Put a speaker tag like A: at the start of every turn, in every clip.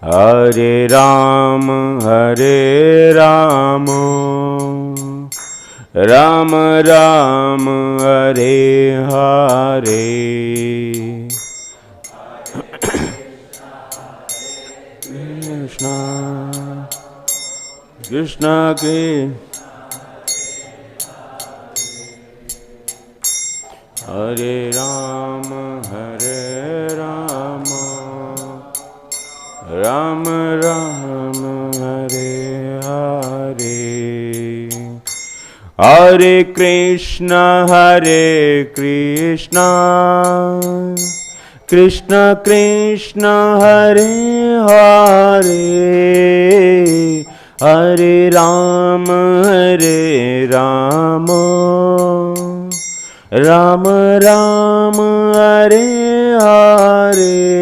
A: Hare Ram, Ram Ram, Hare Hare. Krishna, Krishna Krishna, Hare Ram, Ram Ram, Hare Hare. Hare Krishna, Krishna Krishna, Hare Hare. Hare Ram, Ram Ram, Hare Hare.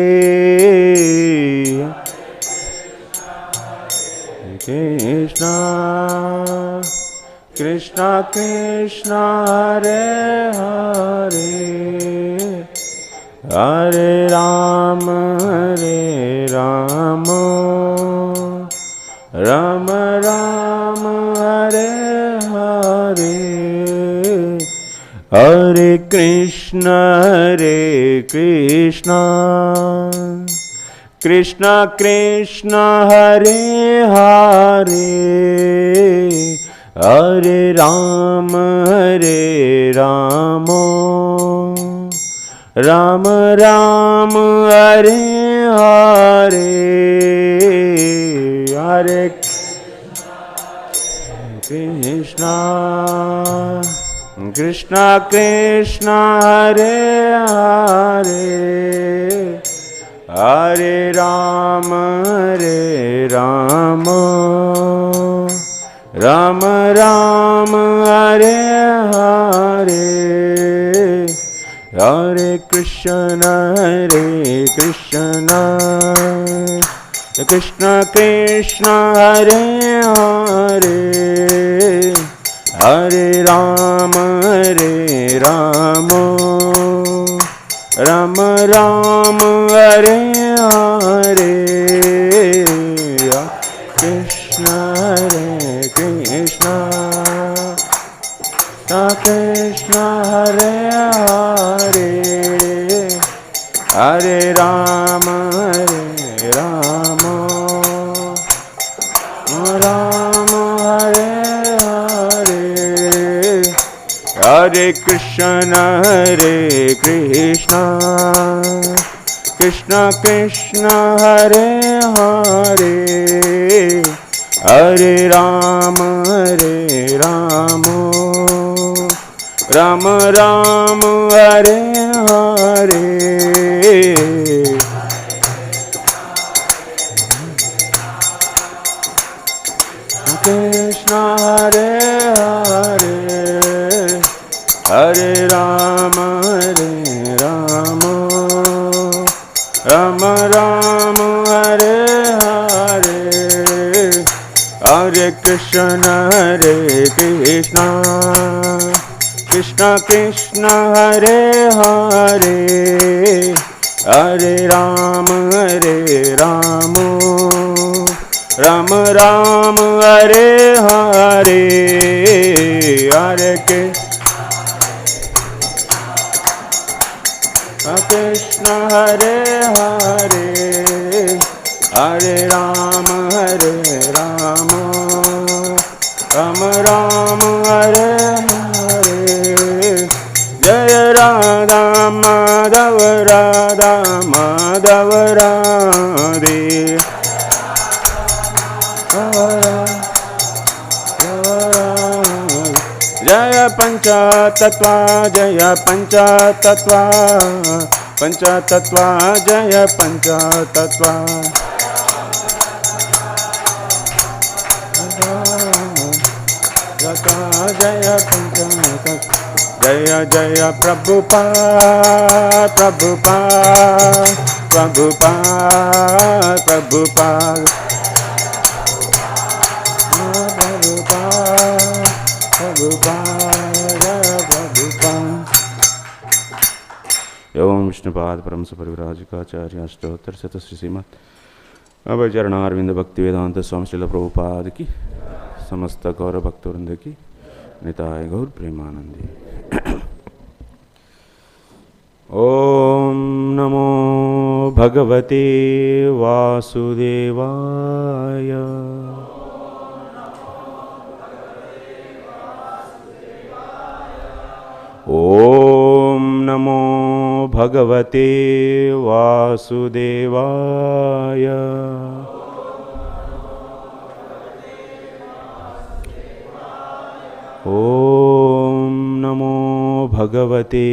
A: Krishna, Krishna Krishna, Hare Hare. Hare Ram, Ram Ram, Hare Hare. Hare Krishna, Krishna Krishna, Hare Hare. Hare Ram, Ram Ram, Hare Hare. Hare Krishna, Krishna Krishna, Hare Hare. Hare Ram, Ram Ram, Hare Hare. Hare Krishna, Krishna Krishna, Hare Hare. Hare Ram, Ram Ram, Hare Hare. Krishna, Krishna Krishna, Hare Hare. Hare Ram, Ram Hare Hare. Hare Krishna, Krishna Krishna, Hare Hare. Hare Ram, Ram Ram, Hare Hare. Krishna, Hare Hare. Hare Ram, Ram Ram, Hare Hare. Hare Krishna, Krishna Krishna, Hare Hare. Hare Ram, Ram Ram, Hare Hare. Hare Krishna, Hare Hare. Hare Ram, Ram Ram, Hare Hare. Jaya Radha Madhava, Radha Madhava Radhe. Jaya Panchatattva, Jaya Panchatattva, Panchatattva, Jaya Panchatattva. Jaya Panchatattva. Jaya Jaya Prabhupada, Prabhupada, Prabhupada, Prabhupada. Om Viṣṇupāda Paramsa Parivrajakácārya Aṣṭottara Śrīmad अभयचरणारविंद भक्ति वेदांत स्वामी श्रील प्रभुपाद की, समस्त गौर भक्तवृंद की निताय गौर प्रेमानंदी। ओम नमो भगवते वासुदेवाय। ओम नमो भगवते वासुदेवाय। ओम नमो भगवते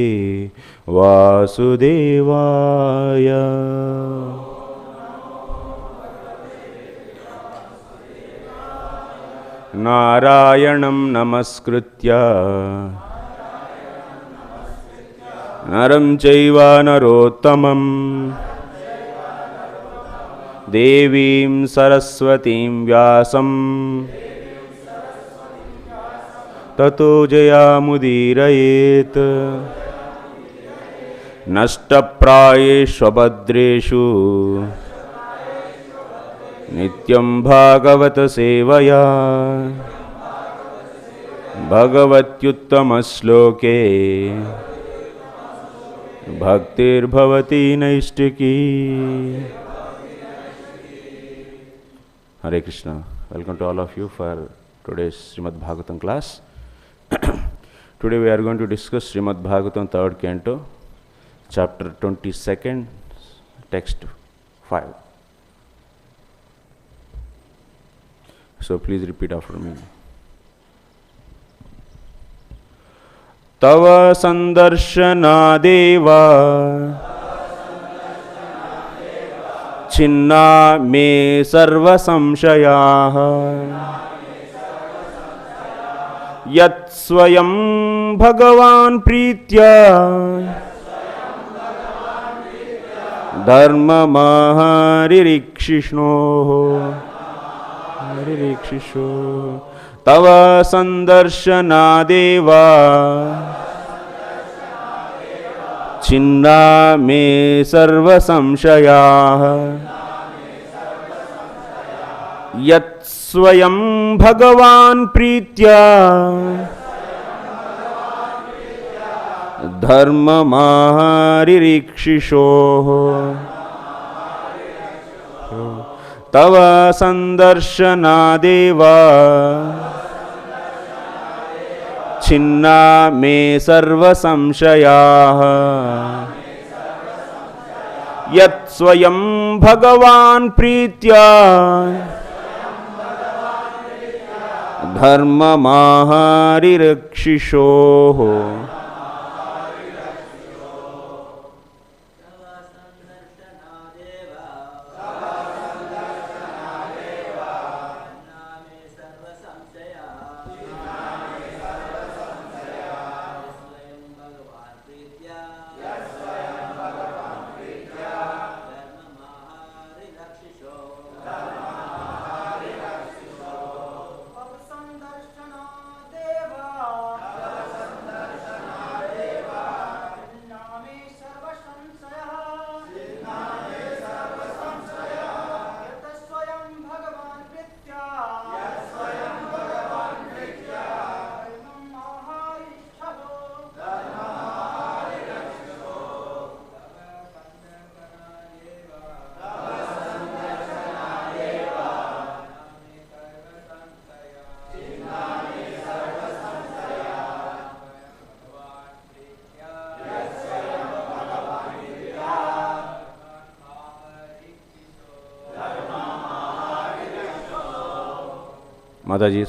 A: वासुदेवाय। नारायणं नमस्कृत्य नरं चैव नरोत्तमं देवीं सरस्वतीं व्यासं ततो जयामुदीरयेत्। नष्टप्रायेष्वभद्रेषु नित्यं भागवत सेवया भगवत्युत्तमश्लोके भक्तिर्भवति नैष्टिकी। Hare Krishna. Welcome to all of you for today's Srimad Bhagavatam class. Today we are going to discuss Srimad Bhagavatam 3rd canto, chapter 22nd, text 5. So please repeat after me. tava sandarśanādeva cchinnā me sarva-saṁśayāḥ yat svayam bhagavān prītyā dharmam rirakṣiṣoḥ tava sandarśanādeva cchinnā me sarva-saṁśayāḥ yat svayam bhagavān prītyā dharmam rirakṣiṣoḥ tava sandarśanādeva cchinnā me sarva-saṁśayāḥ yat svayam bhagavān prītyā dharmam rirakṣiṣoḥ. Mataji.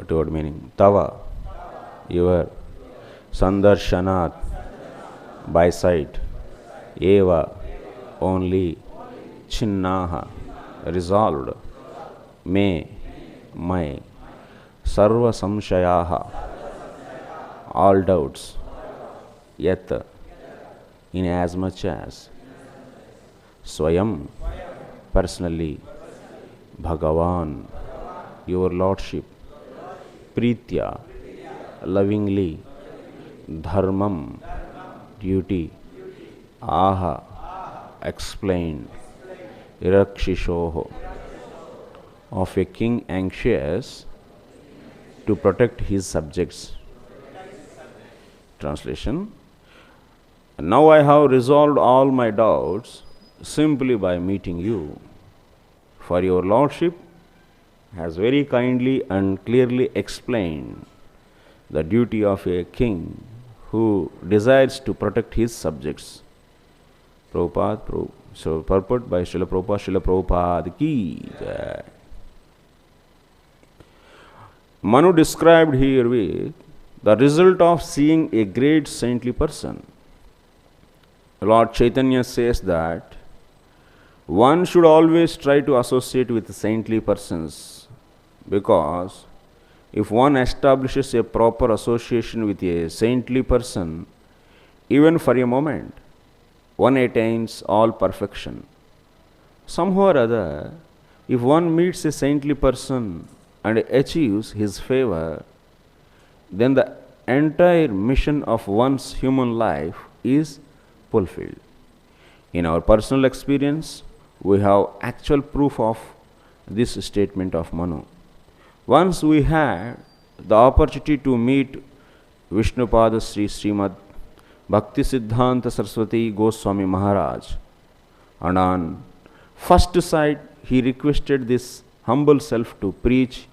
A: What word meaning? Tava, your, sandarśanāt, by sight, eva, only, chinnāḥ, resolved, me, my, sarva-saṁśayāḥ, all doubts, yet, inasmuch as, svayam, personally, bhagavān, your Lordship, prītyā, lovingly, dharmam, duty, aha, explained, rirakṣiṣoḥ, of a king anxious to protect his subjects. Translation: now I have resolved all my doubts simply by meeting you, for your Lordship has very kindly and clearly explained the duty of a king who desires to protect his subjects. Prabhupada, so purport by Srila Prabhupada ki jai. Manu described herewith the result of seeing a great saintly person. Lord Caitanya says that one should always try to associate with saintly persons, because if one establishes a proper association with a saintly person, even for a moment, one attains all perfection. Somehow or other, if one meets a saintly person and achieves his favor, then the entire mission of one's human life is fulfilled. In our personal experience, we have actual proof of this statement of Manu. Once we had the opportunity to meet Viṣṇupāda Śrīmad, Bhaktisiddhānta Sarasvatī Gosvāmī Mahārāja, and on first sight he requested this humble self to preach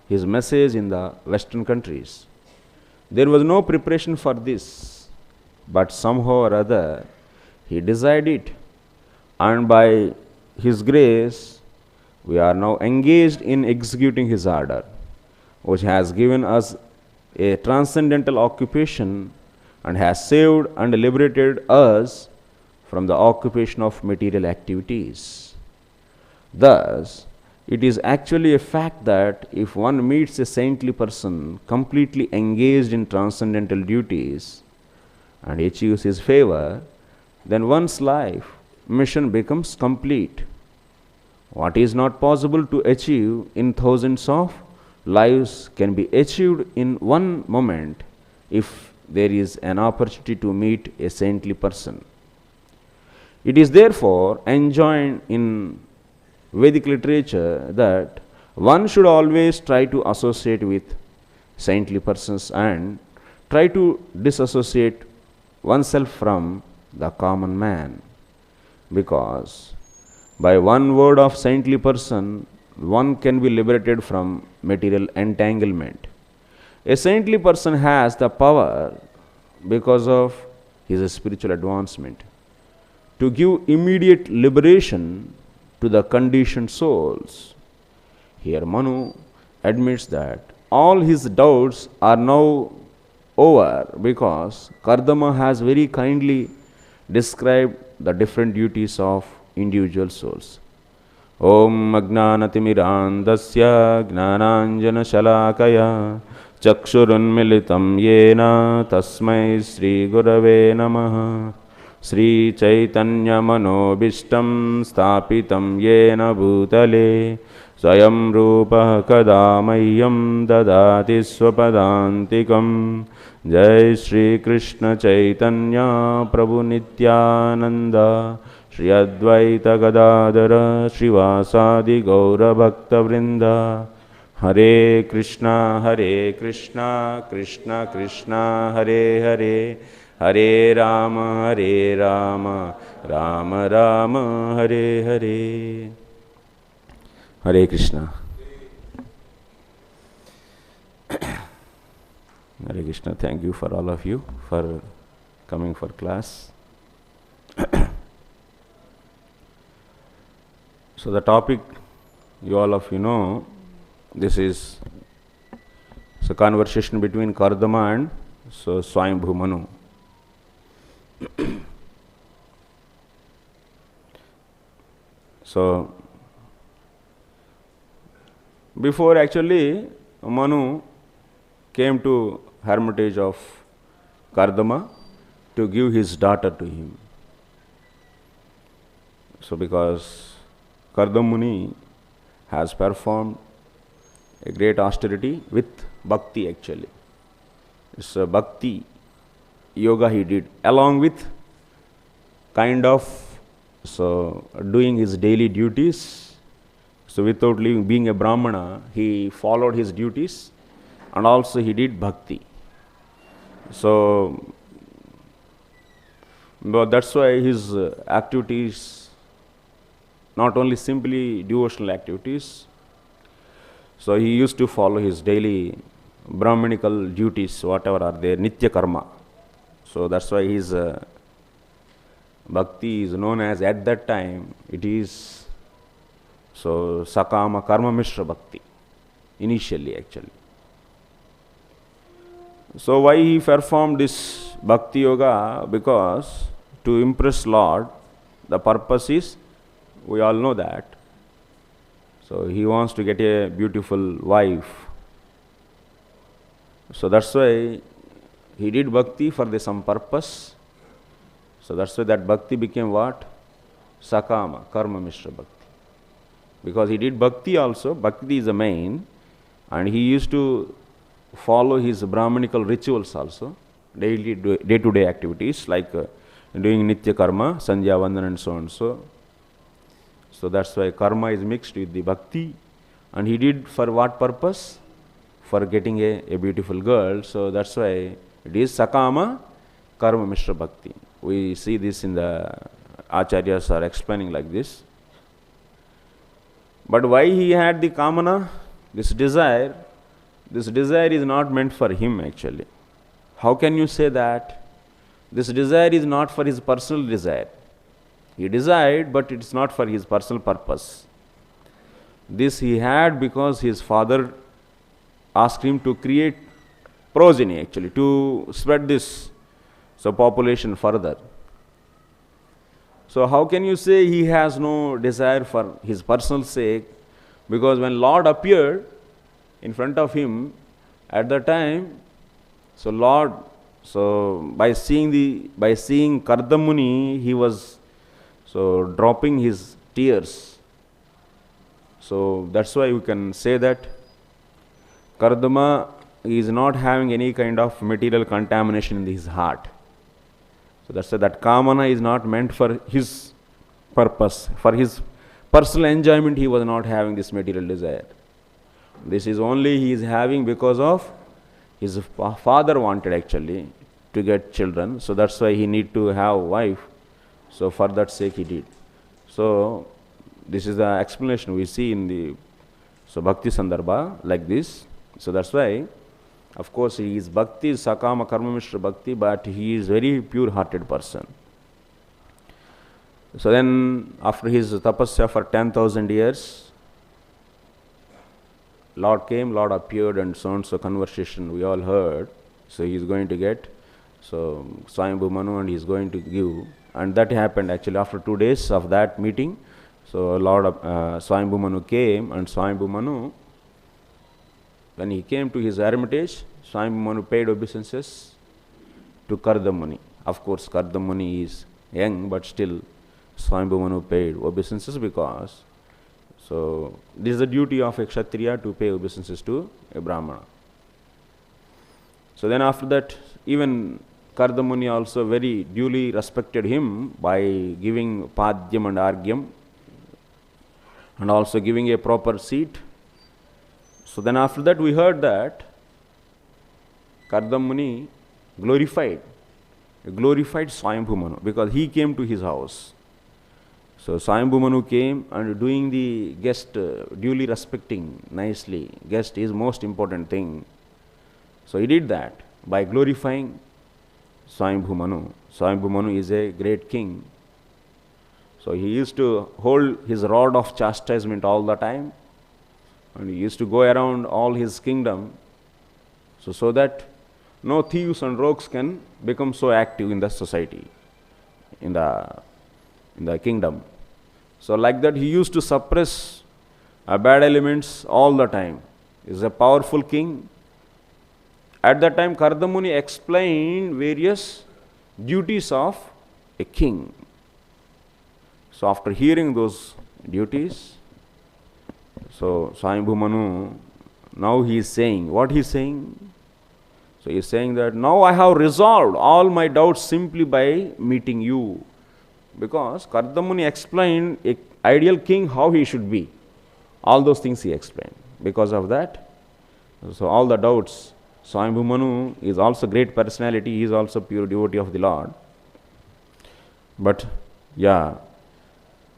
A: his message in the Western countries. There was no preparation for this, but somehow or other he desired it, and by his grace we are now engaged in executing his order, which has given us a transcendental occupation and has saved and liberated us from the occupation of material activities. Thus, it is actually a fact that if one meets a saintly person completely engaged in transcendental duties and achieves his favor, then one's life mission becomes complete. What is not possible to achieve in thousands of lives can be achieved in one moment if there is an opportunity to meet a saintly person. It is therefore enjoined in Vedic literature that one should always try to associate with saintly persons and try to disassociate oneself from the common man, because by one word of saintly person one can be liberated from material entanglement. A saintly person has the power, because of his spiritual advancement, to give immediate liberation to the conditioned souls. Here Manu admits that all his doubts are now over, because Kardama has very kindly described the different duties of individual souls. Om Ajnanatimidandasya Gnananjana Shalakaya Chakshurunmilitam Yena Tasmai Sri Gurave Namaha. Sri Caitanya Manobishtam Stapitam Yena Bhutale Swayam Rupa Kadamayam Dadati Swapadantikam. Jai Shri Krishna Caitanya Prabhu Nityananda Shri Advaita Gadadara Srivasadi Gaura Bhakta Vrinda. Hare Krishna Krishna Krishna Hare Hare, Hare Rama Rama Rama Hare Hare. Hare Krishna. Hare Krishna. Thank you for all of you for coming for class. So the topic, you all of you know, this is So conversation between Kardama and so Swayambhu Manu. So before actually Manu came to hermitage of Kardama to give his daughter to him. So because Kardama Muni has performed a great austerity with bhakti actually. It's a bhakti yoga he did along with kind of doing his daily duties. So without being a Brahmana, he followed his duties and also he did bhakti. So but that's why his activities, not only simply devotional activities, so he used to follow his daily Brahmanical duties, whatever are there, nitya karma. So that's why his bhakti is known as, at that time, it is so sakama karma mishra bhakti, initially actually. So why he performed this bhakti yoga? Because to impress Lord, the purpose is, we all know that. So he wants to get a beautiful wife. So that's why he did bhakti for some purpose. So that's why that bhakti became what? Sakama, karma mishra bhakti. Because he did bhakti also, bhakti is the main, and he used to follow his Brahmanical rituals also, daily day-to-day activities like doing nitya karma, sandhya vandana and so on. So that's why karma is mixed with the bhakti, and he did for what purpose? For getting a beautiful girl. So that's why it is sakama karma mishra bhakti. We see this in the acharyas are explaining like this. But why he had the kamana, this desire is not meant for him actually. How can you say that? This desire is not for his personal desire. He desired, but it's not for his personal purpose. This he had because his father asked him to create progeny actually, to spread this population further. So how can you say he has no desire for his personal sake? Because when Lord appeared in front of him at the time, so Lord, by seeing Kardama Muni, he was dropping his tears. So that's why we can say that Kardama is not having any kind of material contamination in his heart. So that's why that kamana is not meant for his purpose. For his personal enjoyment, he was not having this material desire. This is only he is having because of his father wanted actually to get children. So that's why he need to have wife. So for that sake he did. So this is the explanation we see in the Bhakti Sandarbha like this. So that's why, of course, his bhakti is sakama karma mishra bhakti, but he is very pure-hearted person. So then, after his tapasya for 10,000 years, Lord came, Lord appeared, and so on. So conversation we all heard. So he is going to get Swayambhu Manu, and he is going to give. And that happened actually after 2 days of that meeting. So Lord Swayambhu Manu came, and Swayambhu Manu, when he came to his hermitage, Swayambhu Manu paid obeisances to Kardama Muni. Of course, Kardama Muni is young, but still Swayambhu Manu paid obeisances because this is the duty of a Kshatriya to pay obeisances to a Brahmana. So then after that, even Kardama Muni also very duly respected him by giving Padyam and Argyam and also giving a proper seat. So then after that we heard that Kardama Muni glorified Swayambhu Manu because he came to his house. So Swayambhu Manu came and doing the guest, duly respecting nicely. Guest is most important thing. So he did that by glorifying Swayambhu Manu. Swayambhu Manu is a great king. So he used to hold his rod of chastisement all the time. And he used to go around all his kingdom So that no thieves and rogues can become so active in the society, in the kingdom. So like that, he used to suppress bad elements all the time. He is a powerful king. At that time, Kardamuni explained various duties of a king. So after hearing those duties, so Swayambhu Manu, now he is saying, what he is saying? So he is saying that now I have resolved all my doubts simply by meeting you. Because Kardamuni explained an ideal king how he should be. All those things he explained. Because of that, so all the doubts, Swayambhu Manu is also great personality, he is also pure devotee of the Lord. But yeah,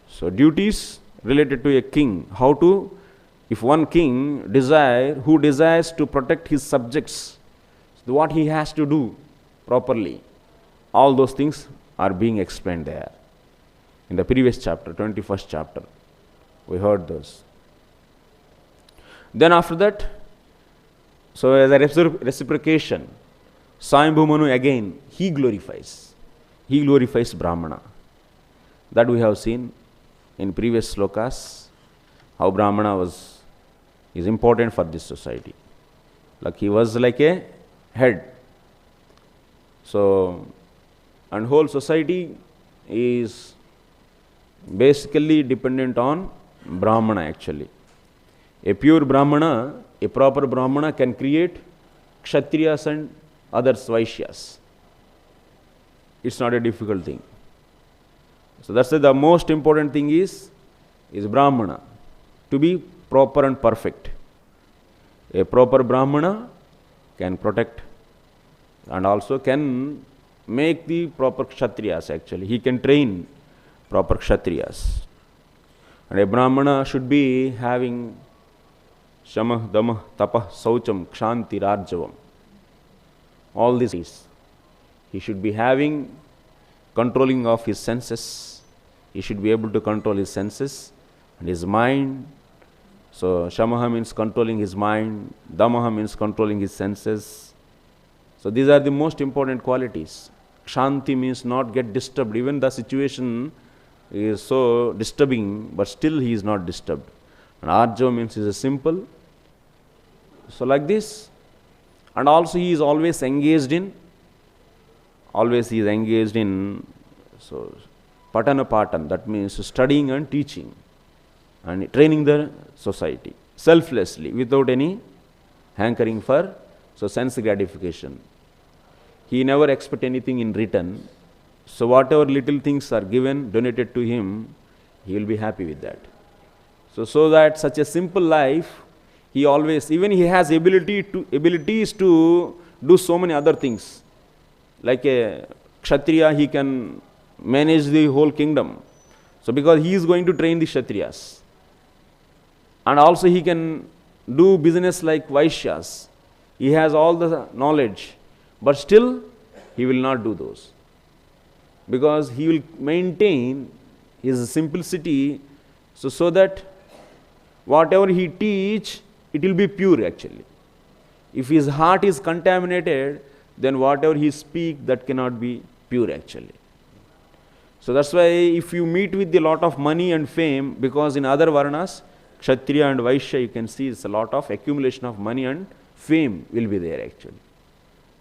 A: so duties related to a king, how to, if one king who desires to protect his subjects, what he has to do properly, all those things are being explained there. In the previous chapter, 21st chapter, we heard those. Then after that, so as a reciprocation, Swayambhu Manu again, he glorifies Brahmana. That we have seen in previous slokas, how Brahmana is important for this society. Like he was like a head. So, and whole society is basically dependent on Brahmana actually. A pure Brahmana, a proper Brahmana can create Kshatriyas and other Vaishyas. It's not a difficult thing. So that's why the most important thing is Brahmana, to be proper and perfect. A proper Brahmana can protect and also can make the proper Kshatriyas actually. He can train proper Kshatriyas. And a Brahmana should be having Shamah, Damah, Tapah, Saucham, Kshanti, Rajyavam. All these. He should be having controlling of his senses. He should be able to control his senses and his mind. So Shamaha means controlling his mind. Damaha means controlling his senses. So these are the most important qualities. Kshanti means not get disturbed. Even the situation is so disturbing, but still he is not disturbed. And Arjava means he is simple. So like this. And also he is always engaged in so patana patan, that means studying and teaching and training the society selflessly without any hankering for sense gratification. He never expect anything in return. So whatever little things are given, donated to him, he will be happy with that. So that such a simple life, he always, even he has abilities to do so many other things. Like a Kshatriya, he can manage the whole kingdom. So because he is going to train the Kshatriyas. And also he can do business like Vaishyas. He has all the knowledge. But still, he will not do those. Because he will maintain his simplicity so that whatever he teach, it will be pure actually. If his heart is contaminated, then whatever he speak, that cannot be pure actually. So that's why if you meet with a lot of money and fame, because in other varnas, Kshatriya and Vaishya, you can see it's a lot of accumulation of money and fame will be there actually.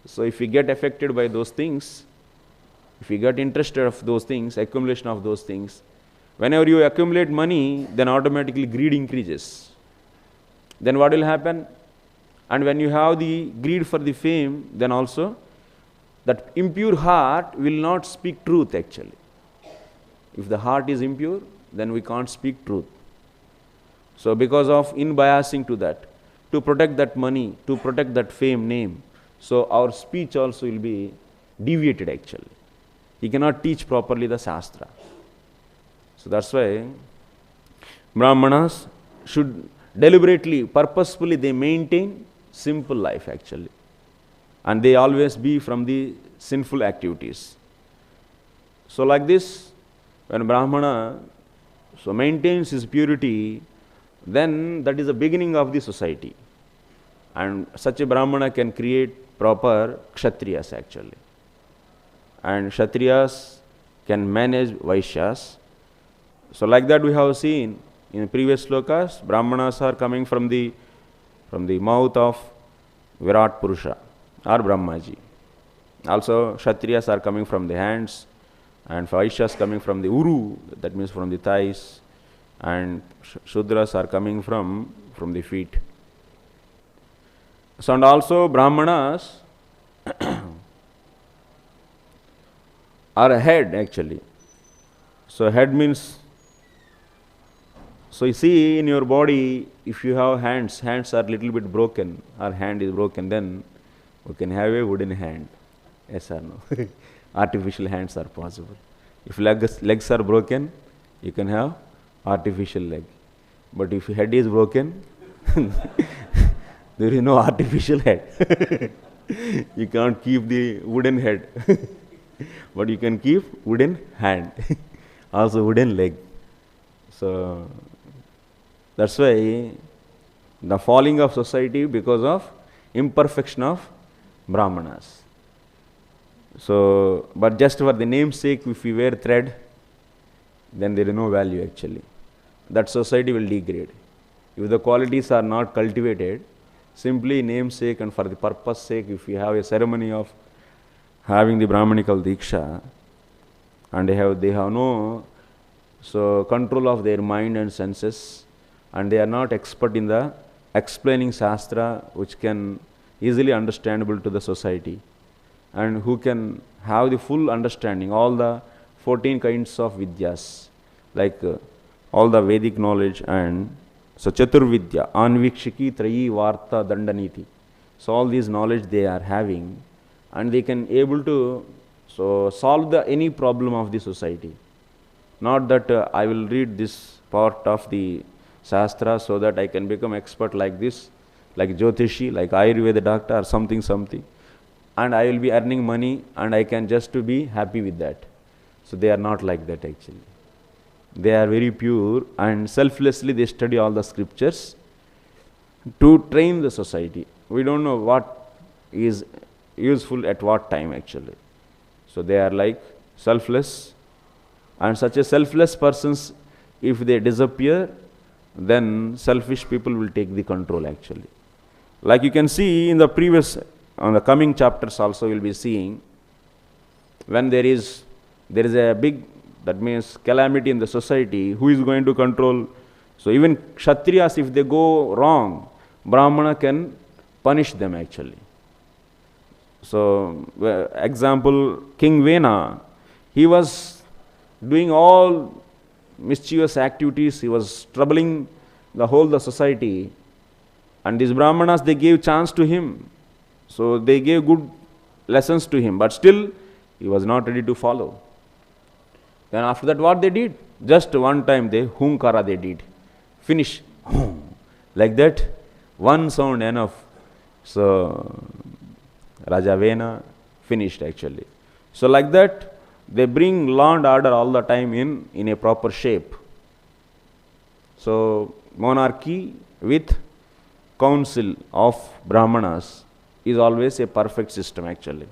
A: So if we get affected by those things, if we get interested of those things, accumulation of those things, whenever you accumulate money, then automatically greed increases. Then what will happen? And when you have the greed for the fame, then also that impure heart will not speak truth actually. If the heart is impure, then we can't speak truth. So because of in-biasing to that, to protect that money, to protect that fame, name, so our speech also will be deviated actually. He cannot teach properly the Shastra. So that's why Brahmanas should deliberately, purposefully, they maintain simple life actually. And they always be from the sinful activities. So like this, when Brahmana maintains his purity, then that is the beginning of the society. And such a Brahmana can create proper Kshatriyas actually. And Kshatriyas can manage Vaishyas. So like that we have seen in previous slokas, Brahmanas are coming from the mouth of Virat Purusha or Brahmaji. Also Kshatriyas are coming from the hands, and Vaishyas coming from the Uru, that means from the thighs, and Shudras are coming from the feet. So, and also Brahmanas are a head actually. So head means, so you see in your body, if you have hands are little bit broken, or hand is broken, then we can have a wooden hand. Yes or no? Artificial hands are possible. If legs are broken, you can have artificial leg. But if head is broken, there is no artificial head. You can't keep the wooden head. But you can keep wooden hand. Also wooden leg. So that's why the falling of society because of imperfection of Brahmanas. So, but just for the name's sake, if we wear thread, then there is no value actually. That society will degrade. If the qualities are not cultivated, simply namesake and for the purpose sake, if you have a ceremony of having the Brahmanical Diksha, and they have no control of their mind and senses, and they are not expert in the explaining Shastra, which can easily understandable to the society, and who can have the full understanding, all the 14 kinds of Vidyas, like all the Vedic knowledge, and so Chaturvidya, Anvikshiki, Trayi, Varta, Dandaniti. So all these knowledge they are having, and they can able to solve any problem of the society. Not that I will read this part of the Shastra so that I can become expert like this, like Jyotishi, like Ayurveda doctor or something, and I will be earning money and I can just to be happy with that. So they are not like that actually. They are very pure and selflessly they study all the scriptures to train the society. We don't know what is useful at what time actually. So they are like selfless, and such a selfless persons, if they disappear, then selfish people will take the control actually. Like you can see in the previous, on the coming chapters also we'll be seeing, when there is a big, that means calamity in the society, who is going to control? So even Kshatriyas, if they go wrong, Brahmana can punish them actually. So example, King Venu, he was doing all mischievous activities, he was troubling the society, and these Brahmanas, they gave chance to him. So they gave good lessons to him, but still he was not ready to follow. Then after that what they did? Just one time they hunkara they did. Finish. Like that, one sound enough. So Raja Venu finished actually. So like that, they bring law and order all the time in a proper shape. So monarchy with council of Brahmanas is always a perfect system actually.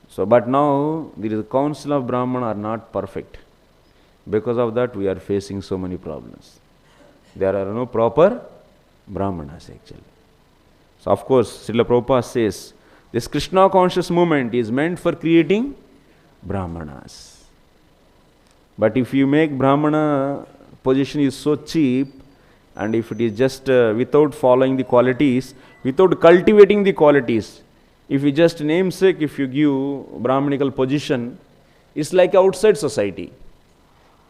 A: So but now there is a council of Brahmana are not perfect. Because of that we are facing so many problems. There are no proper Brahmanas actually. So of course Srila Prabhupada says this Krishna conscious movement is meant for creating Brahmanas. But if you make Brahmana position is so cheap, and if it is just without following the qualities, without cultivating the qualities, if you just namesake, if you give Brahmanical position, it's like outside society.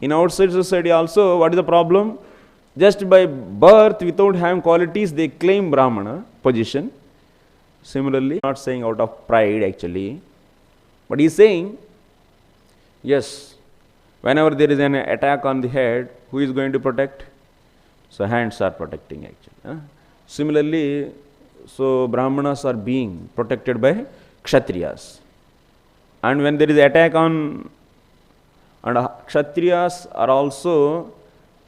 A: In outside society also, what is the problem? Just by birth, without having qualities, they claim Brahmana position. Similarly, not saying out of pride actually, but he is saying, yes, whenever there is an attack on the head, who is going to protect? So hands are protecting actually. Similarly, so Brahmanas are being protected by Kshatriyas. And when there is attack on, and Kshatriyas are also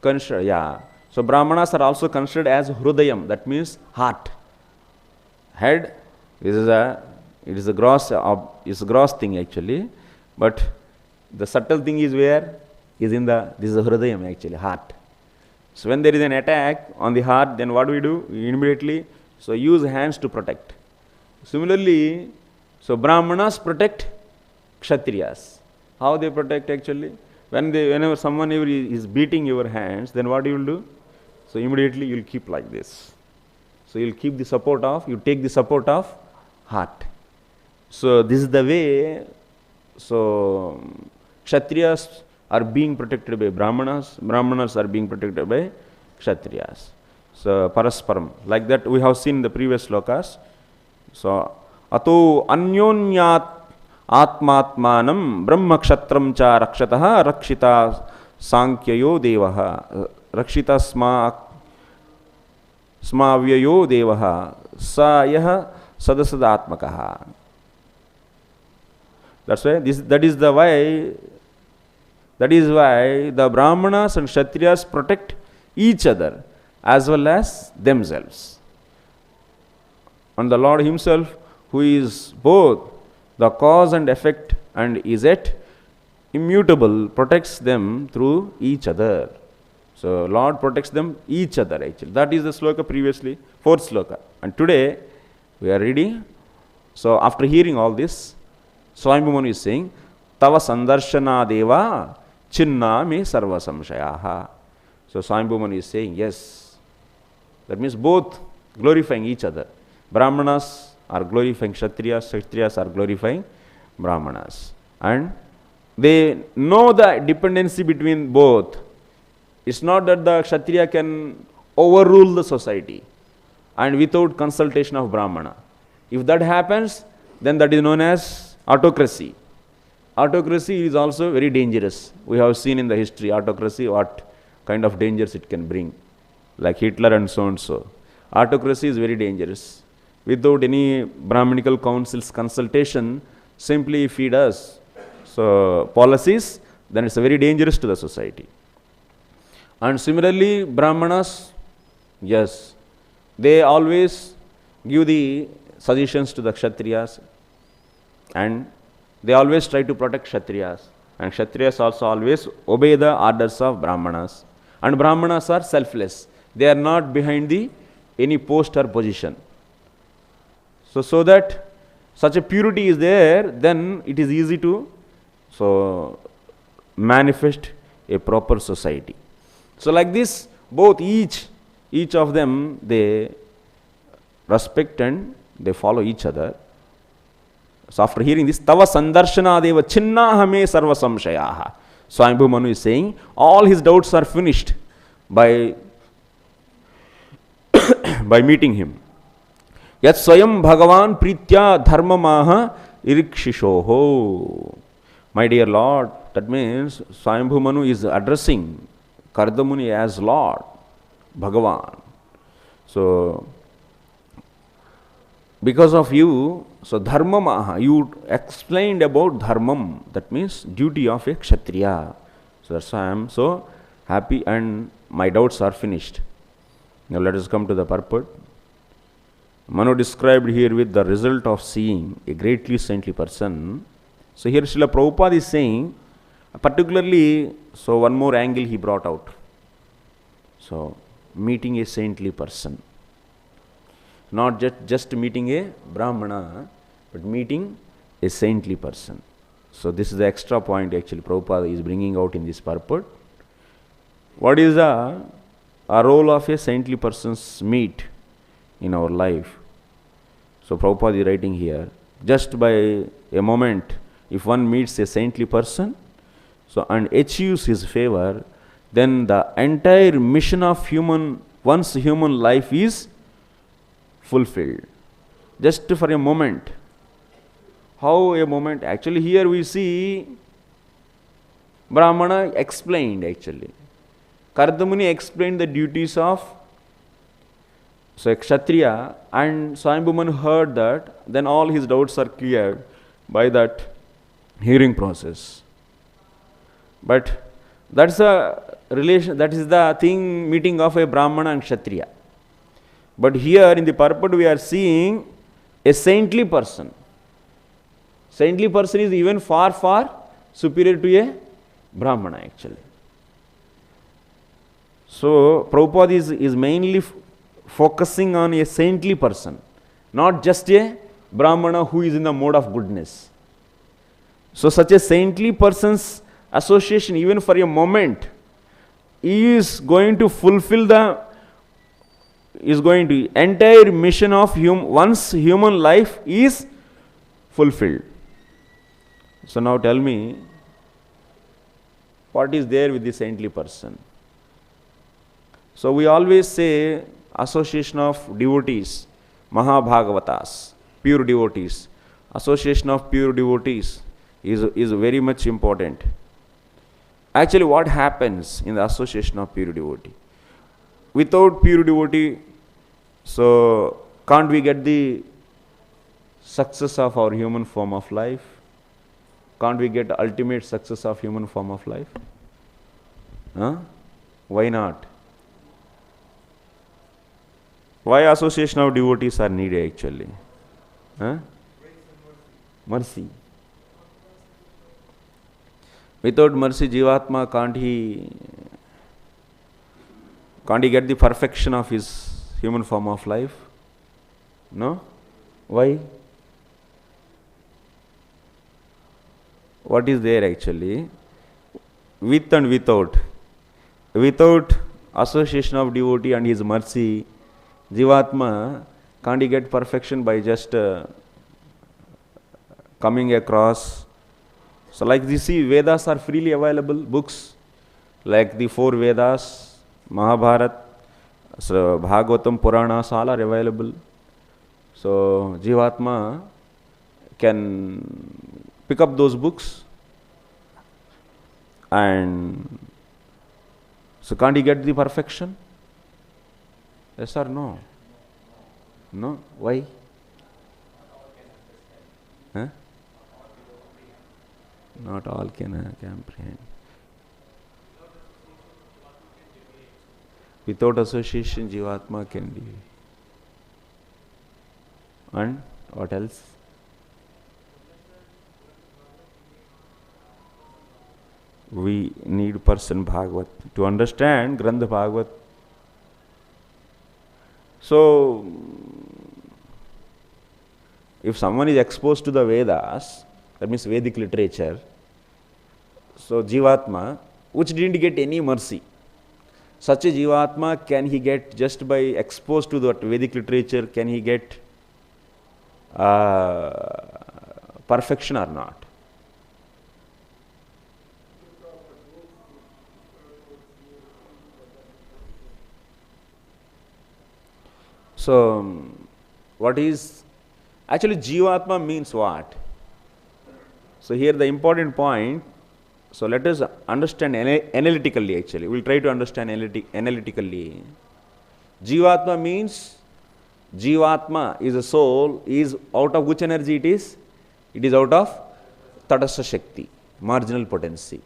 A: considered, so Brahmanas are also considered as Hrudayam, that means heart. Head, it is a gross thing actually, but the subtle thing is where? Is in this is the hridayam actually, heart. So when there is an attack on the heart, then what do? We immediately use hands to protect. Similarly, Brahmanas protect Kshatriyas. How they protect actually? Whenever someone is beating your hands, then what you will do? So immediately you will keep like this. So you will keep the support of, you take the support of heart. So this is the way, Kshatriyas are being protected by Brahmanas, Brahmanas are being protected by Kshatriyas. So parasparam, like that we have seen in the previous slokas. So ato anyonyat atmatmanam brahma kshatram cha rakshataha rakshita saṅkhyayo devaha rakshita smavyayo devaha sa yaha sadasadatmakaha. That's why that is why the Brahmanas and Kshatriyas protect each other as well as themselves. And the Lord Himself, who is both the cause and effect and is yet immutable, protects them through each other. So Lord protects them each other actually. That is the sloka previously, fourth sloka. And today we are reading. So after hearing all this, Manu is saying, tava sandarśanād chinnāḥ me sarva-saṁśayāḥ. So Manu is saying, yes, that means both glorifying each other. Brahmanas are glorifying Kshatriyas, Kshatriyas are glorifying Brahmanas. And they know the dependency between both. It's not that the Kshatriya can overrule the society and without consultation of Brahmana. If that happens, then that is known as autocracy. Autocracy is also very dangerous. We have seen in the history autocracy what kind of dangers it can bring, like Hitler and so and so. Autocracy is very dangerous. Without any Brahminical council's consultation, simply if he does policies, then it's very dangerous to the society. And similarly, Brahmanas, yes, they always give the suggestions to the Kshatriyas and they always try to protect Kshatriyas. And Kshatriyas also always obey the orders of Brahmanas. And Brahmanas are selfless. They are not behind any post or position. So that such a purity is there, then it is easy to manifest a proper society. So like this, both each of them, they respect and they follow each other. So after hearing this, tava sandarśanād chinnāḥ me sarva-saṁśayāḥ. So Manu is saying, all his doubts are finished by meeting him. Yat svayam bhagavān prītyā dharmam rirakṣiṣoḥ. My dear Lord, that means Swayambhu Manu is addressing Kardamuni as Lord, Bhagavān. So, because of you, dharmam, you explained about dharmam, that means duty of a Kshatriya. So that's why I am so happy and my doubts are finished. Now let us come to the purport. Manu described here with the result of seeing a greatly saintly person. So here Srila Prabhupada is saying, particularly, one more angle he brought out. So, meeting a saintly person. Not just meeting a Brahmana, but meeting a saintly person. So this is the extra point actually Prabhupada is bringing out in this purport. What is the role of a saintly person's meet in our life? So Prabhupada is writing here, just by a moment, if one meets a saintly person, and achieves his favor, then the entire mission of one's human life is fulfilled. Just for a moment. How a moment? Actually here we see Brahmana explained actually. Kardamuni explained the duties of Kshatriya, and Swayambhu Manu heard that, then all his doubts are cleared by that hearing process. But that's a relation, that is the thing, meeting of a Brahmana and Kshatriya. But here in the purport we are seeing A saintly person. Saintly person is even far, far superior to a Brahmana actually. So, Prabhupada is mainly focusing on a saintly person, not just a Brahmana who is in the mode of goodness. So, such a saintly person's association, even for a moment, is going to fulfill entire mission of one's human life is fulfilled. So, now tell me, what is there with the saintly person? So, we always say association of devotees, Mahabhagavatas, pure devotees. Association of pure devotees is very much important. Actually, what happens in the association of pure devotee? Without pure devotee, so can't we get the success of our human form of life? Can't we get ultimate success of human form of life? Huh? Why not? Why association of devotees are needed actually? Huh? Mercy. Without mercy, Jivatma can't he get the perfection of his human form of life? No? Why? What is there actually? With and without. Without association of devotee and his mercy, Jivatma can't he get perfection by just coming across. So like you see, Vedas are freely available, books like the 4 Vedas, Mahabharata, so Bhagavatam, Puranas, all are available. So Jivatma can pick up those books and so can't he get the perfection? Yes or no? No? Why? Huh? Not all can comprehend. Without association, Jivatma can be. And what else? We need person Bhagavat to understand Grantha Bhagavat. So, if someone is exposed to the Vedas, that means Vedic literature, so Jivatma, which didn't get any mercy, such a Jivatma, can he get just by exposed to that Vedic literature, can he get perfection or not? So, what is actually Jivatma means what? So, here the important point, so let us understand analytically actually, we will try to understand analytically. Jivatma means, Jivatma is a soul, is out of which energy it is? It is out of Tadasya Shakti, marginal potency.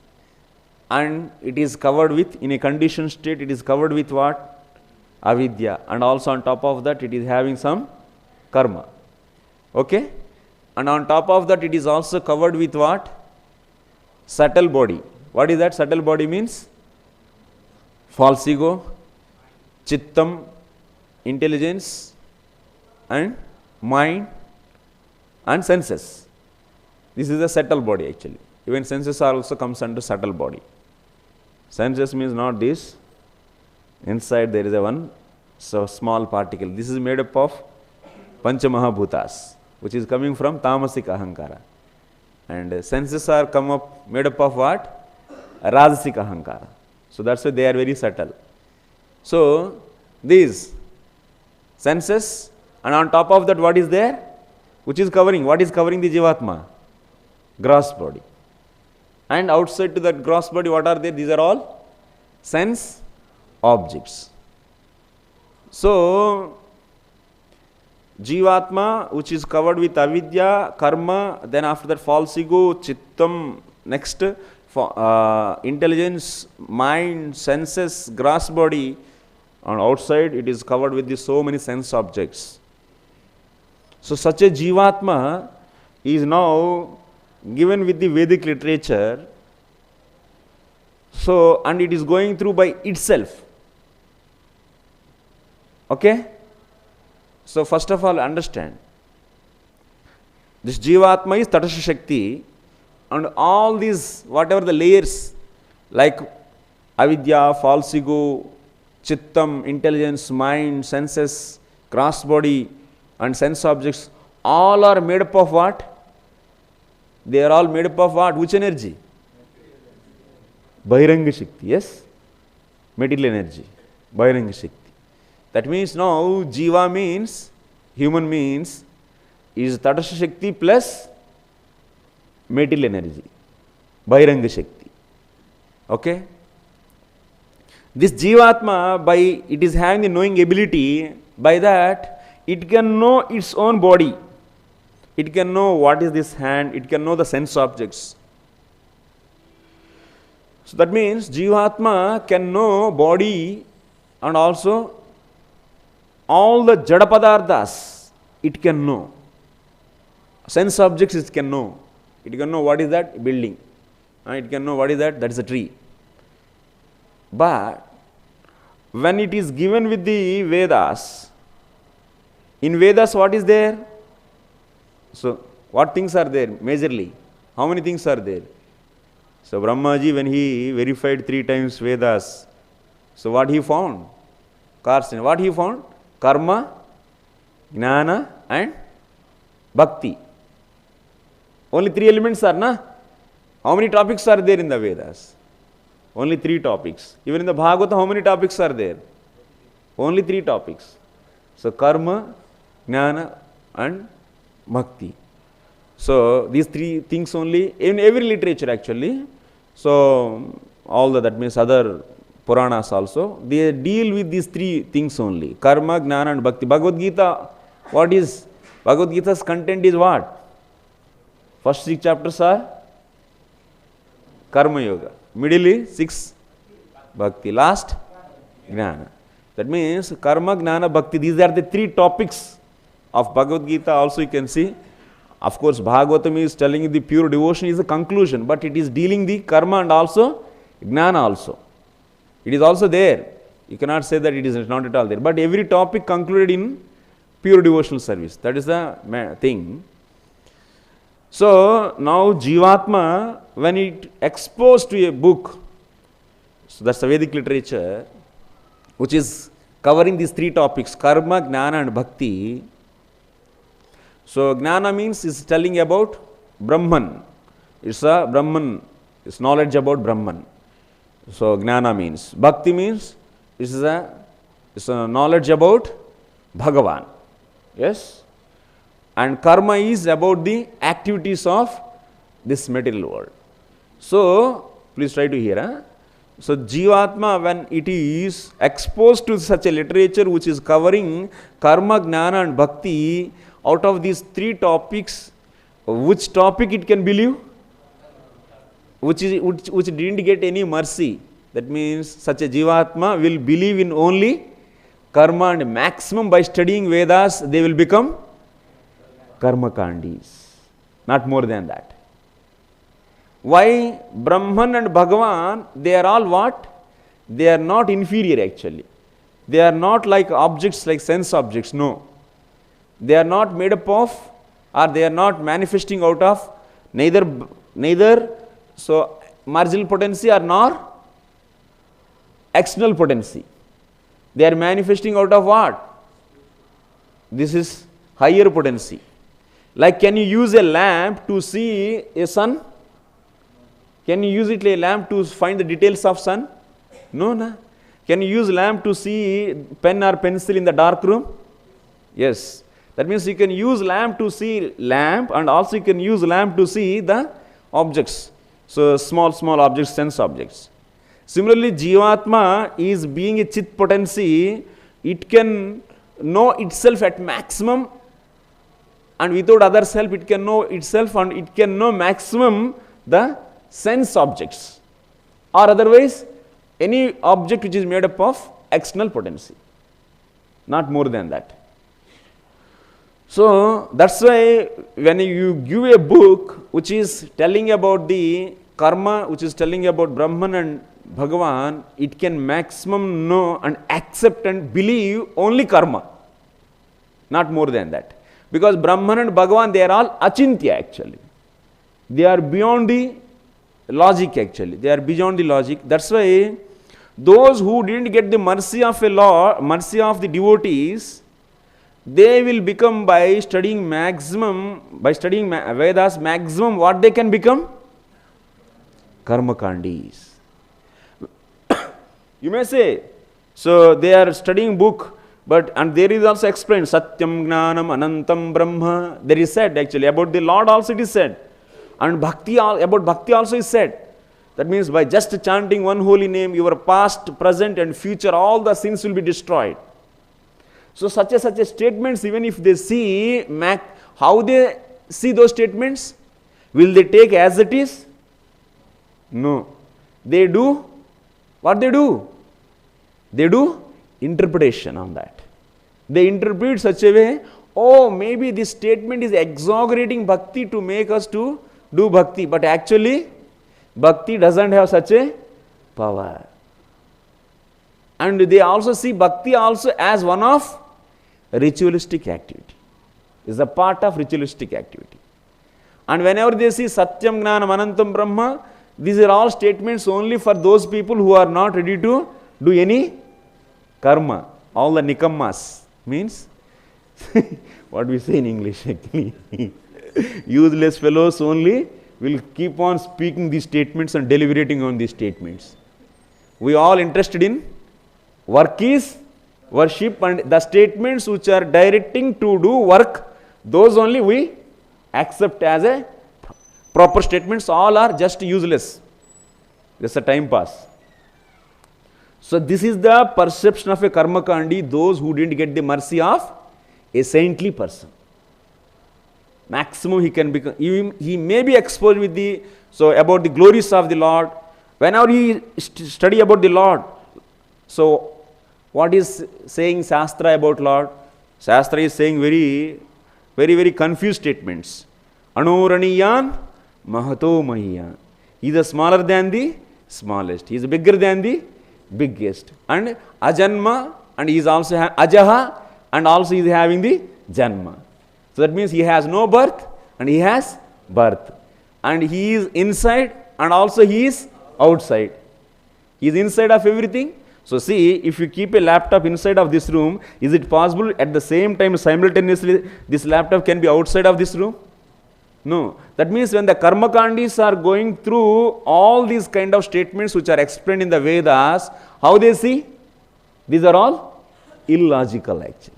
A: And it is covered with, in a conditioned state, it is covered with what? Avidya, and also on top of that it is having some karma. Okay? And on top of that it is also covered with what? Subtle body. What is that? Subtle body means false ego, chittam, intelligence, and mind, and senses. This is the subtle body actually. Even senses are also comes under subtle body. Senses means not this. Inside there is a one so small particle. This is made up of Pancha Mahabhutas, which is coming from Tamasika Ahankara. And senses are made up of what? Rajasika Ahankara. So that's why they are very subtle. So these senses, and on top of that what is there? Which is covering? What is covering the Jivatma? Gross body. And outside to that gross body what are there? These are all sense objects. So, Jivatma, which is covered with avidya, karma, then after that false ego, chittam, next intelligence, mind, senses, gross body, on outside it is covered with so many sense objects. So such a Jivatma is now given with the Vedic literature. So, and it is going through by itself. Okay? So first of all, understand. This Jivatma is Tatastha Shakti, and all these, whatever the layers, like avidya, false ego, chittam, intelligence, mind, senses, cross body, and sense objects, all are made up of what? They are all made up of what? Which energy? Bahiranga Shakti, yes? Material energy, Bahiranga Shakti. That means now Jiva means, human means, is Tatastha Shakti plus material energy, Bahiranga Shakti. Okay? This Jivatma, by it is having the knowing ability, by that it can know its own body. It can know what is this hand, it can know the sense objects. So that means Jivatma can know body and also all the Jada Padarthas it can know. Sense objects it can know. It can know what is that? Building. It can know what is that? That is a tree. But when it is given with the Vedas, in Vedas what is there? So what things are there majorly? How many things are there? So Brahmaji, when he verified 3 times Vedas, so what he found? What he found? Karma, Jnana and Bhakti. Only 3 elements are, na? How many topics are there in the Vedas? Only 3 topics. Even in the Bhagavatam, how many topics are there? Only 3 topics. So karma, jnana and bhakti. So these 3 things only, in every literature actually. So all that means other Puranas also, they deal with these 3 things only. Karma, jnana and bhakti. Bhagavad Gita, what is? Bhagavad Gita's content is what? First 6 chapters are Karma Yoga. Middle is 6 Bhakti. Last Jnana. That means Karma, Jnana, Bhakti. These are the 3 topics of Bhagavad Gita. Also you can see. Of course, Bhagavatam is telling you the pure devotion is the conclusion, but it is dealing the Karma and also Jnana also. It is also there. You cannot say that it is not at all there. But every topic concluded in pure devotional service. That is the thing. So now Jivatma, when it exposed to a book, so that's the Vedic literature, which is covering these 3 topics, Karma, Jnana and Bhakti. So Jnana means is telling about Brahman. It's a Brahman, it's knowledge about Brahman. So Jnana means. Bhakti means it's a knowledge about Bhagavān. Yes? And karma is about the activities of this material world. So, please try to hear. So, Jivatma, when it is exposed to such a literature which is covering karma, jnana and bhakti, out of these 3 topics, which topic it can believe? Which didn't get any mercy. That means such a Jivatma will believe in only karma, and maximum by studying Vedas they will become karma kandis, not more than that. Why? Brahman and Bhagavan, they are all what? They are not inferior actually. They are not like objects, like sense objects, no. They are not made up of, or they are not manifesting out of neither so marginal potency or nor external potency. They are manifesting out of what? This is higher potency. Like, can you use a lamp to see a sun? Can you use a lamp to find the details of sun? No, no. Can you use lamp to see pen or pencil in the dark room? Yes. That means you can use lamp to see lamp, and also you can use lamp to see the objects. So small objects, sense objects. Similarly, Jivatma is being a chit potency. It can know itself at maximum, and without other's help it can know itself, and it can know maximum the sense objects, or otherwise any object which is made up of external potency, not more than that. So that's why when you give a book which is telling about the karma, which is telling about Brahman and Bhagavan, it can maximum know and accept and believe only karma, not more than that. Because Brahman and Bhagavan, they are all achintya actually. They are beyond the logic actually. They are beyond the logic. That's why those who didn't get the mercy of a Lord, mercy of the devotees, they will become by studying maximum, by studying Vedas maximum, what they can become? Karmakandis. You may say, so they are studying book, but and there is also explained Satyam Gnanam Anantam Brahma. There is said actually about the Lord also it is said, and Bhakti, about Bhakti also is said. That means by just chanting one holy name, your past, present and future, all the sins will be destroyed. So such a statements, even if they see, how they see those statements? Will they take as it is? No. They do, what they do? They do interpretation on that. They interpret such a way, oh, maybe this statement is exaggerating bhakti to make us to do bhakti, but actually bhakti doesn't have such a power. And they also see bhakti also as one of ritualistic activity. Is a part of ritualistic activity. And whenever they see Satyam Gnanam Anantam Brahma, these are all statements only for those people who are not ready to do any karma. All the nikammas means what we say in English actually. Useless fellows only will keep on speaking these statements and deliberating on these statements. We all interested in work is worship, and the statements which are directing to do work, those only we accept as a proper statements. All are just useless. Just a time pass. So this is the perception of a karmakandi, those who didn't get the mercy of a saintly person. Maximum he can become, he may be exposed with the, so about the glories of the Lord. Whenever he study about the Lord, so what is saying Shastra about Lord? Shastra is saying very confused statements. Anuraniyan Mahato Mahiyan. He is smaller than the smallest. He is bigger than the biggest. And Ajanma, and he is also Ajaha, and also he is having the Janma. So that means he has no birth and he has birth. And he is inside and also he is outside. He is inside of everything. So see, if you keep a laptop inside of this room, is it possible at the same time simultaneously this laptop can be outside of this room? No. That means when the karmakandis are going through all these kind of statements which are explained in the Vedas, how they see? These are all illogical actually.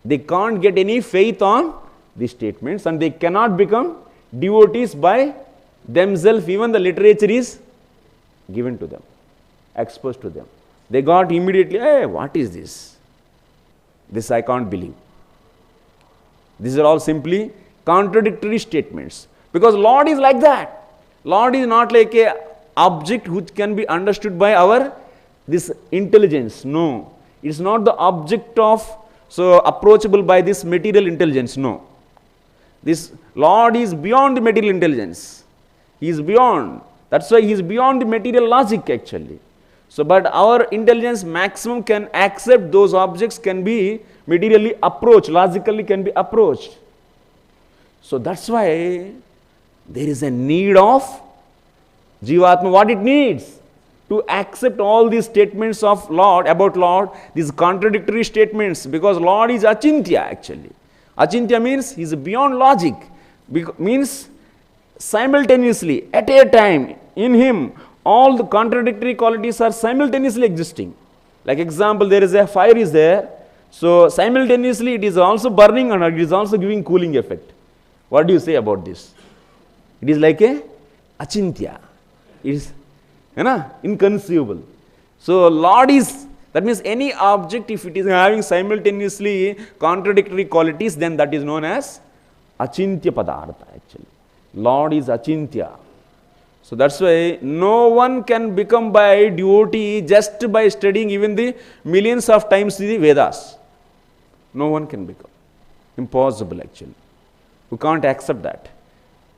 A: They can't get any faith on these statements and they cannot become devotees by themselves. Even the literature is given to them, exposed to them. They got immediately, hey, what is this? This I can't believe. These are all simply contradictory statements. Because Lord is like that. Lord is not like a object which can be understood by our this intelligence. No. It is not the object of, so approachable by this material intelligence. No. This Lord is beyond the material intelligence. He is beyond. That's why he is beyond the material logic actually. So, but our intelligence maximum can accept those objects can be materially approached, logically can be approached. So that's why there is a need of Jivatma, what it needs to accept all these statements of Lord, about Lord, these contradictory statements, because Lord is achintya actually. Achintya means he is beyond logic, means simultaneously, at a time, in him, all the contradictory qualities are simultaneously existing. Like example, there is a fire is there, so simultaneously it is also burning and it is also giving cooling effect. What do you say about this? It is like a achintya. It is inconceivable. So Lord is, that means any object, if it is having simultaneously contradictory qualities, then that is known as achintya padartha actually. Lord is achintya. So that's why no one can become by devotee just by studying even the millions of times the Vedas. No one can become. Impossible actually. We can't accept that.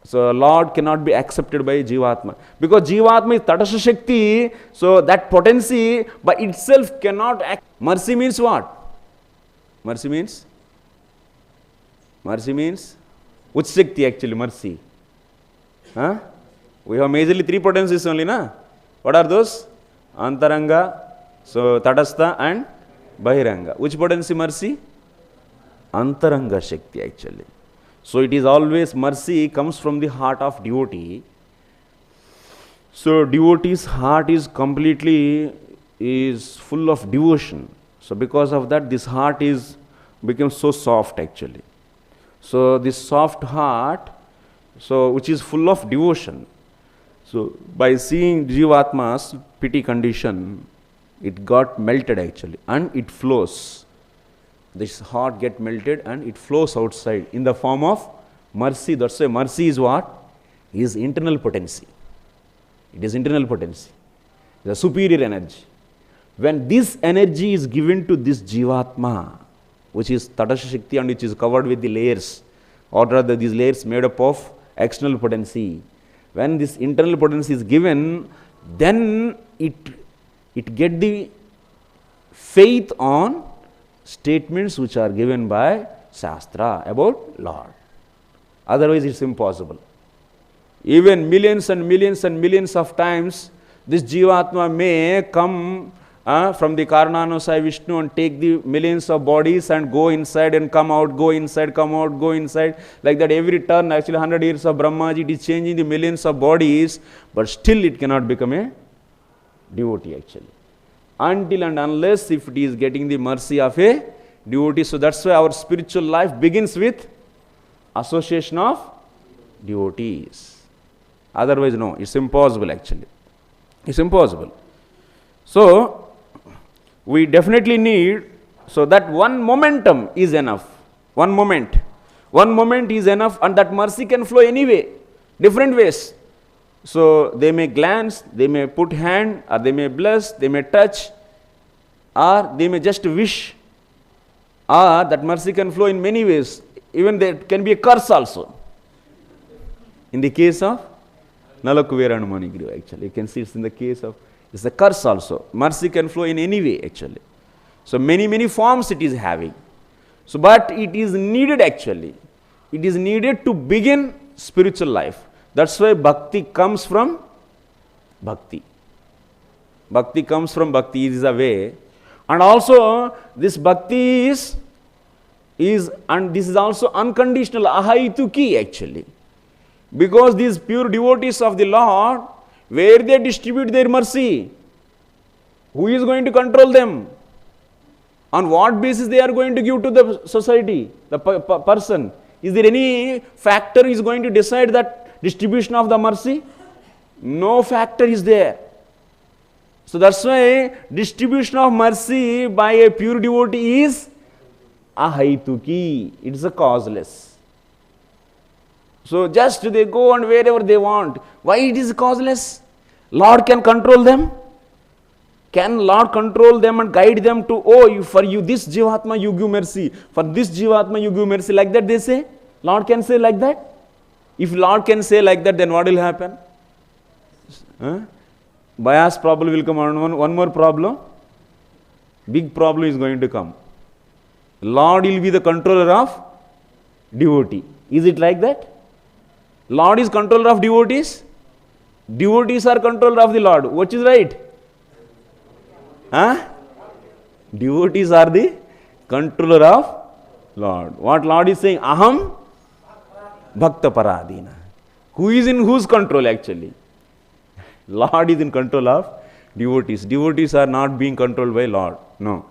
A: So Lord cannot be accepted by Jivatma. Because Jivatma is Tadasha Shakti, so that potency by itself cannot act. Mercy means what? Mercy means? Mercy means? Which Shakti actually, mercy? Huh? We have majorly three potencies only, na? What are those? Antaranga, so Tadastha and Bahiranga. Which potency mercy? Antaranga Shakti actually. So it is always mercy comes from the heart of devotee. So devotee's heart is completely full of devotion. So because of that, this heart becomes so soft actually. So this soft heart, so which is full of devotion. So by seeing Jivatma's pity condition, it got melted actually, and it flows. This heart get melted and it flows outside in the form of mercy. That's why mercy is what? Is internal potency. It is internal potency. The superior energy. When this energy is given to this Jivatma, which is Tadasha Shakti and which is covered with the layers, or rather these layers made up of external potency. When this internal potency is given, then it get the faith on statements which are given by Shastra about Lord. Otherwise it's impossible. Even millions and millions and millions of times, this Jivatma may come from the Karananusaya Vishnu and take the millions of bodies and go inside and come out, go inside, come out, go inside. Like that every turn, actually 100 years of Brahmaji, it is changing the millions of bodies, but still it cannot become a devotee actually. Until and unless if it is getting the mercy of a devotee. So that's why our spiritual life begins with association of devotees. Otherwise no, it's impossible actually. It's impossible. So we definitely need, so that one momentum is enough. One moment is enough, and that mercy can flow anyway, different ways. So they may glance, they may put hand, or they may bless, they may touch, or they may just wish, or that mercy can flow in many ways. Even there can be a curse also. In the case of Nalakuvera and Manigriva actually, you can see it's in the case of, it's a curse also. Mercy can flow in any way actually. So many forms it is having. So but it is needed actually. It is needed to begin spiritual life. That's why bhakti comes from bhakti. Bhakti comes from bhakti, is a way. And also this bhakti is and this is also unconditional, ahaituki actually. Because these pure devotees of the Lord, where they distribute their mercy, who is going to control them? On what basis they are going to give to the society, the person? Is there any factor is going to decide that distribution of the mercy? No factor is there. So that's why distribution of mercy by a pure devotee is ahaituki. It is a causeless. So just they go and wherever they want. Why it is causeless? Lord can control them. Can Lord control them and guide them to, oh, for you this Jivatma you give mercy, for this Jivatma you give mercy, like that they say? Lord can say like that? If Lord can say like that, then what will happen? Bias problem will come on. One more problem. Big problem is going to come. Lord will be the controller of devotee. Is it like that? Lord is controller of devotees. Devotees are controller of the Lord. Which is right? Devotees are the controller of Lord. What Lord is saying? Aham bhakta paradina. Who is in whose control actually? Lord is in control of devotees. Devotees are not being controlled by Lord. No.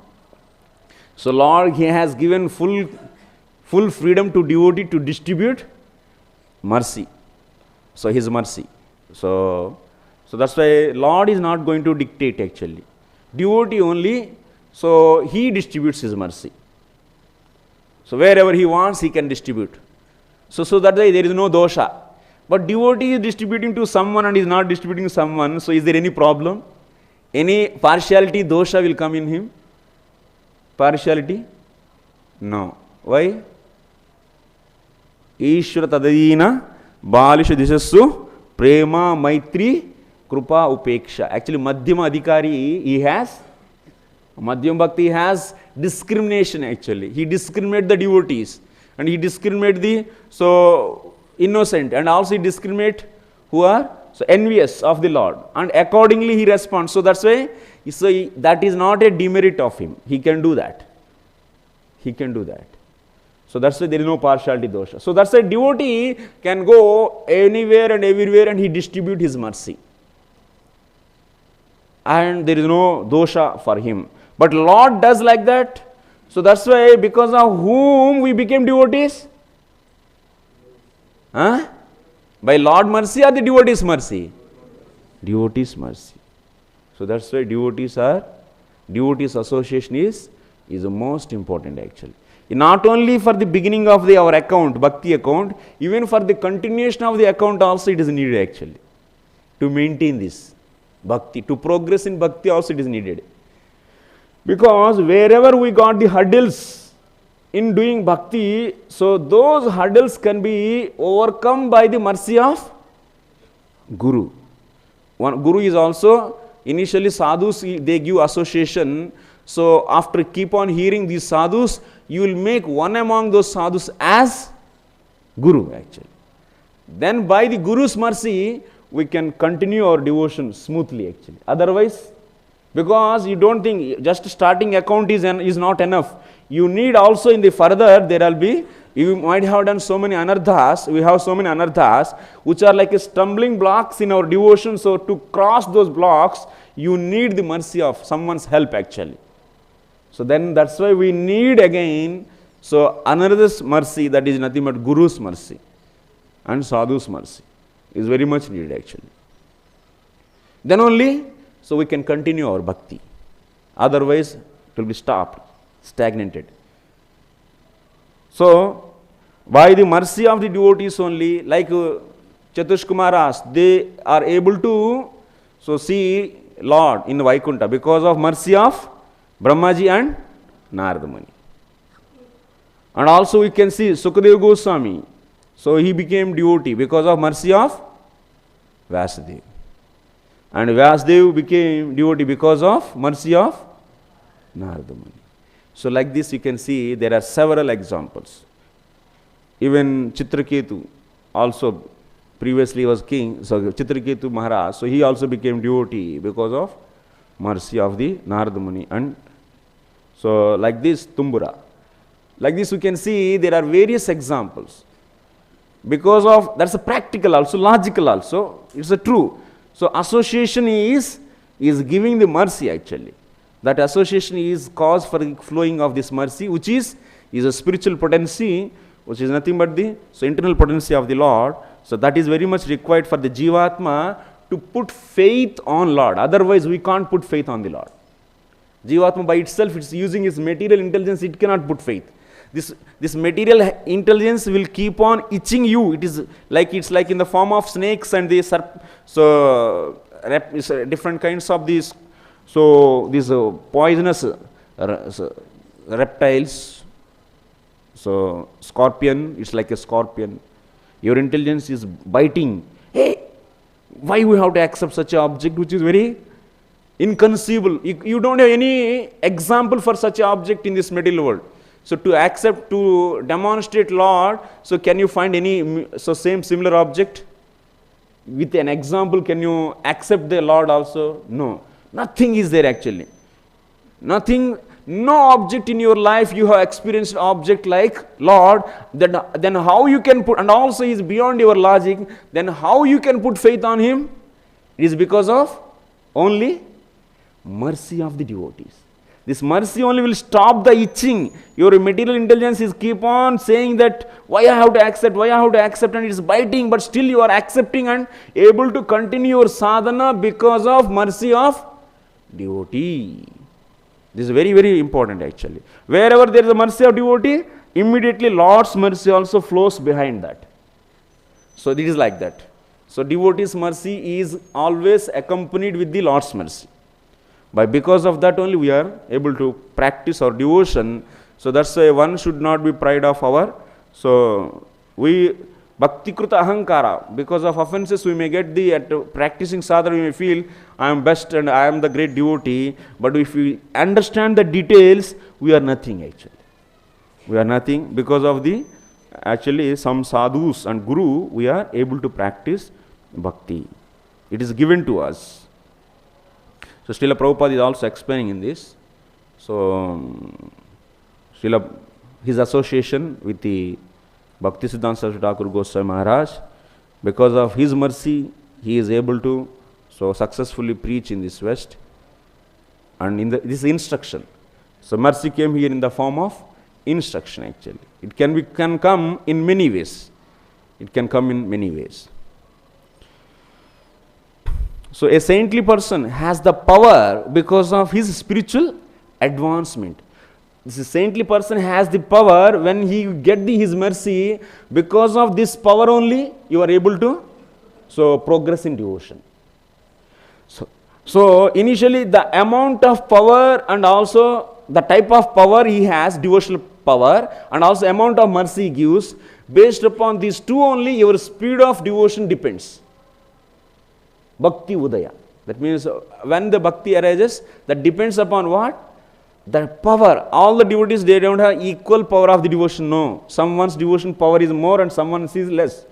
A: So Lord, He has given full freedom to devotee to distribute mercy. So His mercy. So that's why Lord is not going to dictate actually. Devotee only, so He distributes His mercy. So wherever He wants, He can distribute. So that way there is no dosha. But devotee is distributing to someone and is not distributing to someone, so is there any problem? Any partiality, dosha will come in him? Partiality? No. Why? Ishvara Tadadina Balisha Disassu Prema Maitri Krupa Upeksha. Actually, Madhyama Adhikari, he has, Madhyama Bhakti has discrimination actually. He discriminates the devotees and he discriminates the innocent, and also he discriminates who are envious of the Lord, and accordingly he responds. So that's why, that is not a demerit of him. He can do that. He can do that. So that's why there is no partiality dosha. So that's why devotee can go anywhere and everywhere and he distribute his mercy. And there is no dosha for him. But Lord does like that. So that's why, because of whom we became devotees? By Lord mercy or the devotee's mercy? Devotee's mercy. So that's why devotees association is the most important actually. Not only for the beginning of our account, bhakti account, even for the continuation of the account also it is needed actually. To maintain this bhakti, to progress in bhakti also it is needed. Because wherever we got the hurdles in doing bhakti, so those hurdles can be overcome by the mercy of Guru. One Guru is also, initially sadhus, they give association. So after keep on hearing these sadhus, you will make one among those sadhus as Guru actually. Then by the Guru's mercy, we can continue our devotion smoothly actually. Otherwise, because you don't think just starting account is not enough. You need also in the further, there will be, you might have done so many anarthas, we have so many anarthas, which are like a stumbling blocks in our devotion. So to cross those blocks, you need the mercy of someone's help actually. So then that's why we need again, so another's mercy, that is nothing but Guru's mercy and Sadhu's mercy is very much needed actually. Then only, so we can continue our bhakti. Otherwise, it will be stopped, stagnated. So, by the mercy of the devotees only, like Chatushkumaras, they are able to see Lord in Vaikuntha because of mercy of Brahmaji and Narada Muni. And also we can see Sukadeva Gosvāmī. So he became devotee because of mercy of Vyasadeva. And Vyasadeva became devotee because of mercy of Narada Muni. So like this you can see there are several examples. Even Chitraketu also previously was king, so Chitraketu Mahārāja, so he also became devotee because of mercy of the Narada Muni. And so like this Tumbura. Like this you can see there are various examples. Because of, that's a practical also, logical also, it's a true. So association is giving the mercy actually. That association is cause for the flowing of this mercy, which is a spiritual potency, which is nothing but the internal potency of the Lord. So that is very much required for the Jivatma to put faith on Lord. Otherwise we can't put faith on the Lord. Jivatma by itself, it's using its material intelligence, it cannot put faith. This material intelligence will keep on itching you. It's like in the form of snakes and the different kinds of these. So these poisonous reptiles. So scorpion, it's like a scorpion. Your intelligence is biting. Hey, why we have to accept such an object which is very inconceivable? You don't have any example for such an object in this material world. So to accept, to demonstrate Lord, so can you find any similar object? With an example, can you accept the Lord also? No. Nothing is there actually. Nothing, no object in your life you have experienced object like Lord, then how you can put, and also is beyond your logic, then how you can put faith on Him? It is because of only mercy of the devotees. This mercy only will stop the itching. Your material intelligence is keep on saying that why I have to accept, and it is biting, but still you are accepting and able to continue your sadhana because of mercy of devotee. This is very, very important actually. Wherever there is a mercy of devotee, immediately Lord's mercy also flows behind that. So it is like that. So devotee's mercy is always accompanied with the Lord's mercy. Because of that only we are able to practice our devotion. So that's why one should not be proud of our We bhakti kruta ahankara, because of offenses we may get at practicing sadhana we may feel I am best and I am the great devotee, but if we understand the details, we are nothing actually. We are nothing because of some sadhus and guru, we are able to practice bhakti. It is given to us. So Srila Prabhupada is also explaining in this. So his association with the Bhaktisiddhānta Sarasvatī Thakur Gosvāmī Mahārāja, because of his mercy, he is able to successfully preach in this West and in this instruction. So mercy came here in the form of instruction actually. It can come in many ways. It can come in many ways. So a saintly person has the power because of his spiritual advancement. This saintly person has the power when he his mercy. Because of this power only, you are able to progress in devotion. So initially the amount of power and also the type of power he has, devotional power, and also amount of mercy he gives, based upon these two only your speed of devotion depends. Bhakti Udaya. That means when the bhakti arises, that depends upon what? The power. All the devotees, they don't have equal power of the devotion. No. Someone's devotion power is more and someone's is less.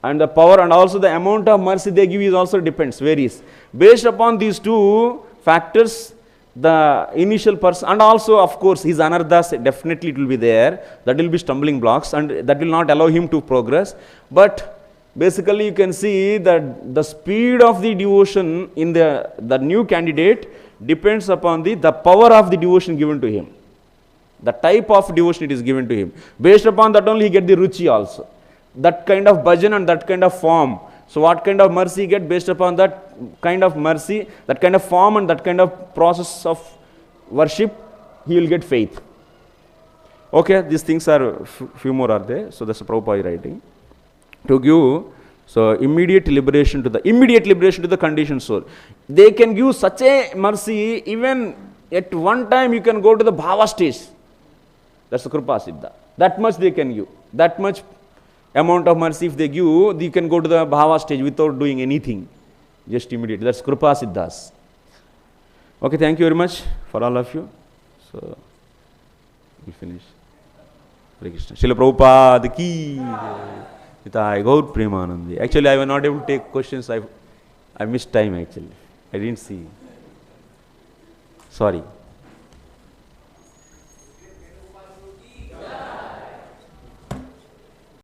A: And the power and also the amount of mercy they give is also depends, varies. Based upon these two factors, the initial person, and also of course his anarthas, definitely it will be there. That will be stumbling blocks and that will not allow him to progress. But basically you can see that the speed of the devotion in the new candidate depends upon the power of the devotion given to him. The type of devotion it is given to him. Based upon that only he get the ruchi also. That kind of bhajan and that kind of form. So what kind of mercy he get, based upon that kind of mercy, that kind of form and that kind of process of worship, he will get faith. Okay, these things are, few more are there. So that's Prabhupada writing. To give immediate liberation to the conditioned soul. They can give such a mercy, even at one time you can go to the bhava stage. That's the Kripa Siddha. That much they can give. That much amount of mercy if they give, you can go to the bhava stage without doing anything. Just immediately. That's Kripa Siddhas. Okay, thank you very much for all of you. So, we finish. Hare Krishna. Srila Prabhupada ki. I Gaur Premanandi. Actually, I was not able to take questions. I missed time actually. I didn't see. Sorry.